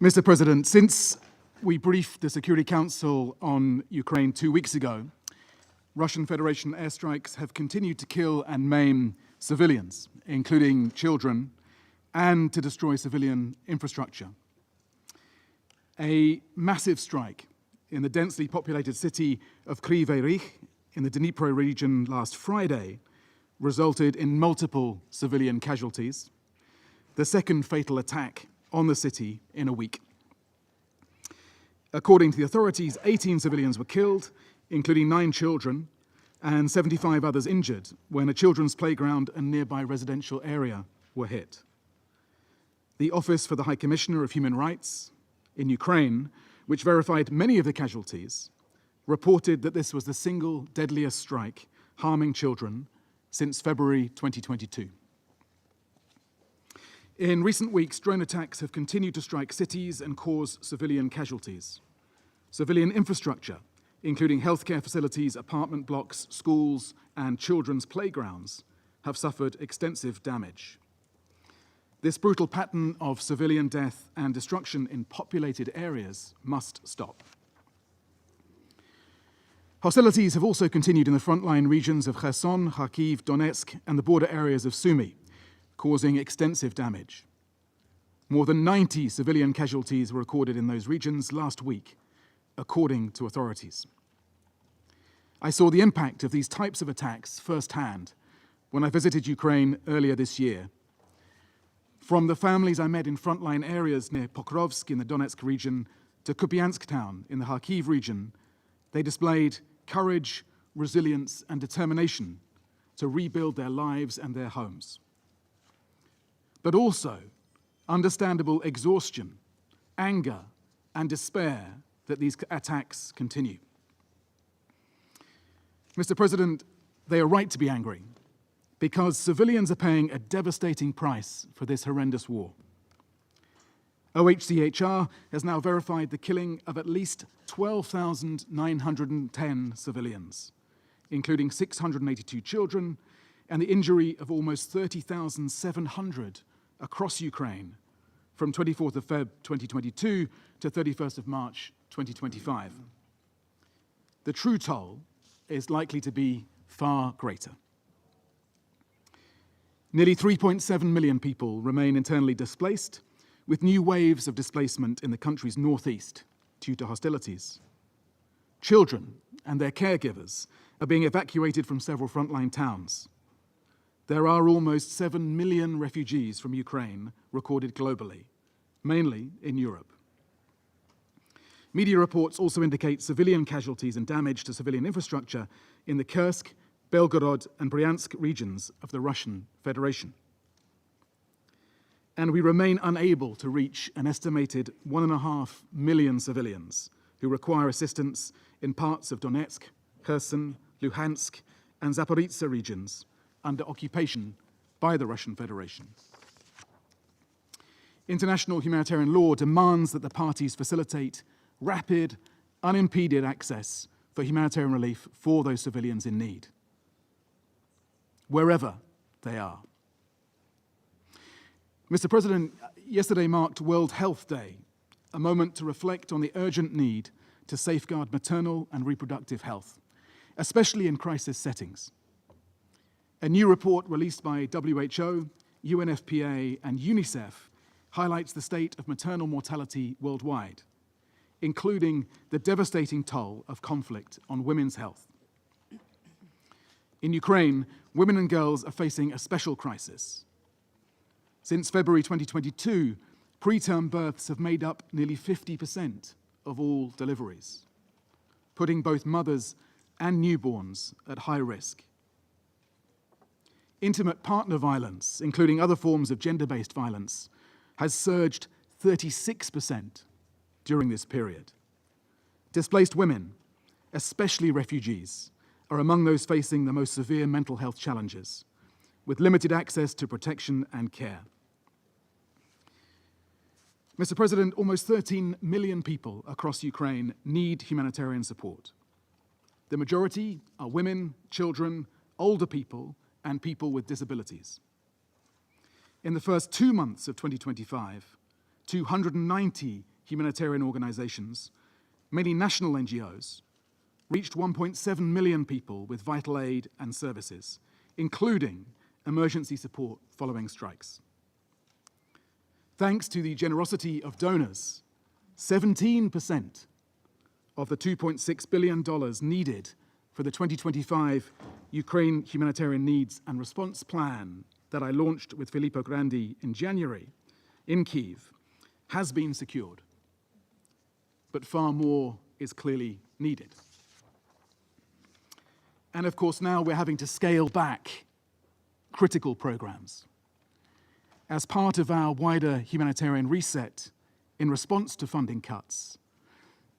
Mr. President, since we briefed the Security Council on Ukraine 2 weeks ago, Russian Federation airstrikes have continued to kill and maim civilians, including children, and to destroy civilian infrastructure. A massive strike in the densely populated city of Kryvyi Rih in the Dnipro region last Friday resulted in multiple civilian casualties, the second fatal attack on the city in a week. According to the authorities, 18 civilians were killed, including 9 children, and 75 others injured when a children's playground and nearby residential area were hit. The Office for the High Commissioner of Human Rights in Ukraine, which verified many of the casualties, reported that this was the single deadliest strike harming children since February 2022. In recent weeks, drone attacks have continued to strike cities and cause civilian casualties. Civilian infrastructure, including healthcare facilities, apartment blocks, schools, and children's playgrounds, have suffered extensive damage. This brutal pattern of civilian death and destruction in populated areas must stop. Hostilities have also continued in the frontline regions of Kherson, Kharkiv, Donetsk, and the border areas of Sumy, causing extensive damage. More than 90 civilian casualties were recorded in those regions last week, according to authorities. I saw the impact of these types of attacks firsthand when I visited Ukraine earlier this year. From the families I met in frontline areas near Pokrovsk in the Donetsk region to Kupiansk town in the Kharkiv region, they displayed courage, resilience, and determination to rebuild their lives and their homes. But also understandable exhaustion, anger, and despair that these attacks continue. Mr. President, they are right to be angry because civilians are paying a devastating price for this horrendous war. OCHA has now verified the killing of at least 12,910 civilians, including 682 children, and the injury of almost 30,700 across Ukraine from 24th of Feb 2022 to 31st of March 2025. The true toll is likely to be far greater. Nearly 3.7 million people remain internally displaced, with new waves of displacement in the country's northeast due to hostilities. Children and their caregivers are being evacuated from several frontline towns. There are almost 7 million refugees from Ukraine recorded globally, mainly in Europe. Media reports also indicate civilian casualties and damage to civilian infrastructure in the Kursk, Belgorod, and Bryansk regions of the Russian Federation. And we remain unable to reach an estimated 1.5 million civilians who require assistance in parts of Donetsk, Kherson, Luhansk, and Zaporizhzhia regions under occupation by the Russian Federation. International humanitarian law demands that the parties facilitate rapid, unimpeded access for humanitarian relief for those civilians in need, wherever they are. Mr. President, yesterday marked World Health Day, a moment to reflect on the urgent need to safeguard maternal and reproductive health, especially in crisis settings. A new report released by WHO, UNFPA, and UNICEF highlights the state of maternal mortality worldwide, including the devastating toll of conflict on women's health. In Ukraine, women and girls are facing a special crisis. Since February 2022, preterm births have made up nearly 50% of all deliveries, putting both mothers and newborns at high risk. Intimate partner violence, including other forms of gender-based violence, has surged 36% during this period. Displaced women, especially refugees, are among those facing the most severe mental health challenges, with limited access to protection and care. Mr. President, almost 13 million people across Ukraine need humanitarian support. The majority are women, children, older people, and people with disabilities. In the first 2 months of 2025, 290 humanitarian organizations, many national NGOs, reached 1.7 million people with vital aid and services, including emergency support following strikes. Thanks to the generosity of donors, 17% of the $2.6 billion needed for the 2025 Ukraine Humanitarian Needs and Response Plan that I launched with Filippo Grandi in January in Kyiv has been secured. But far more is clearly needed. And of course, now we're having to scale back critical programs. As part of our wider humanitarian reset in response to funding cuts,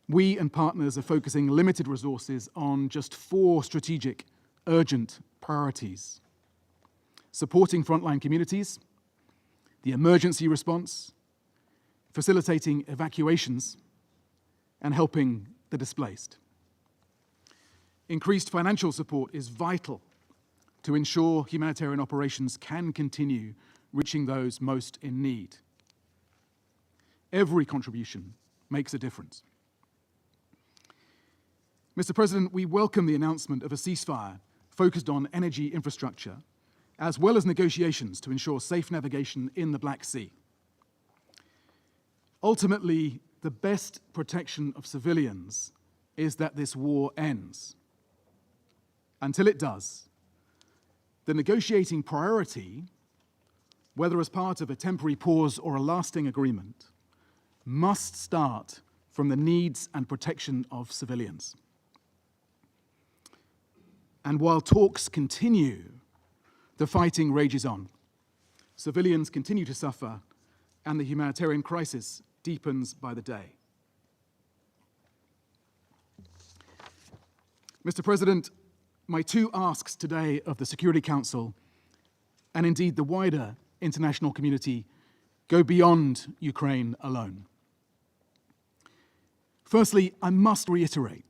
we and partners are focusing limited resources on just 4 strategic, urgent priorities: supporting frontline communities, the emergency response, facilitating evacuations, and helping the displaced. Increased financial support is vital to ensure humanitarian operations can continue reaching those most in need. Every contribution makes a difference. Mr. President, we welcome the announcement of a ceasefire focused on energy infrastructure, as well as negotiations to ensure safe navigation in the Black Sea. Ultimately, the best protection of civilians is that this war ends. Until it does, the negotiating priority, whether as part of a temporary pause or a lasting agreement, must start from the needs and protection of civilians. And while talks continue, the fighting rages on. Civilians continue to suffer, and the humanitarian crisis deepens by the day. Mr. President, my 2 asks today of the Security Council, and indeed the wider international community, go beyond Ukraine alone. Firstly, I must reiterate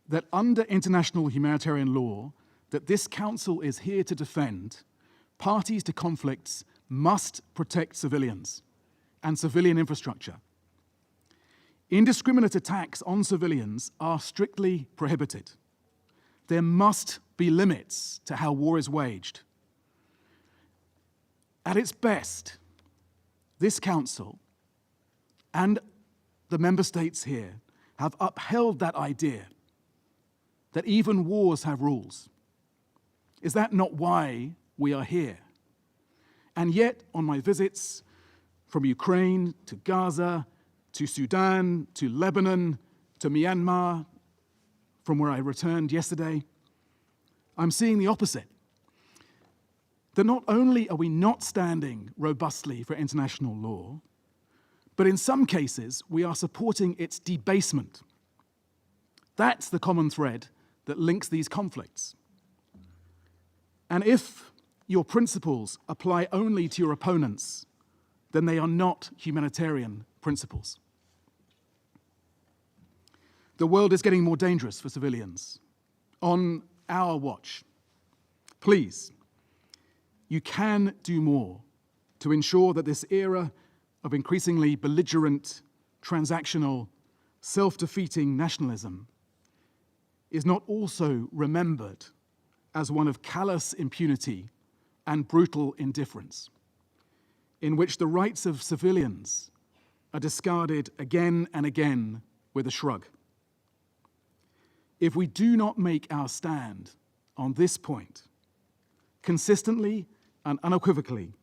that under international humanitarian law that this Council is here to defend, parties to conflicts must protect civilians and civilian infrastructure. Indiscriminate attacks on civilians are strictly prohibited. There must be limits to how war is waged. At its best, this Council and the member states here have upheld that idea that even wars have rules. Is that not why we are here? And yet, on my visits from Ukraine to Gaza, to Sudan, to Lebanon, to Myanmar, from where I returned yesterday, I'm seeing the opposite. That not only are we not standing robustly for international law, but in some cases, we are supporting its debasement. That's the common thread that links these conflicts. And if your principles apply only to your opponents, then they are not humanitarian principles. The world is getting more dangerous for civilians. On our watch, please, you can do more to ensure that this era of increasingly belligerent, transactional, self-defeating nationalism is not also remembered as one of callous impunity and brutal indifference, in which the rights of civilians are discarded again and again with a shrug. If we do not make our stand on this point consistently and unequivocally,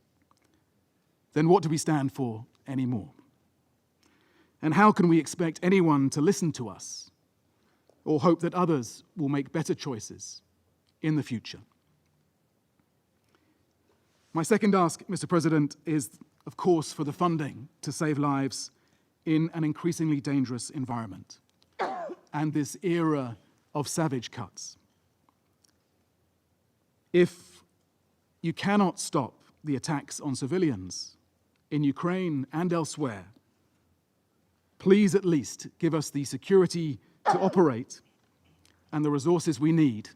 then what do we stand for anymore? And how can we expect anyone to listen to us or hope that others will make better choices in the future? My second ask, Mr. President, is, of course, for the funding to save lives in an increasingly dangerous environment and this era of savage cuts. If you cannot stop the attacks on civilians in Ukraine and elsewhere, please at least give us the security to operate and the resources we need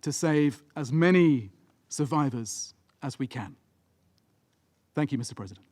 to save as many survivors as we can. Thank you, Mr. President.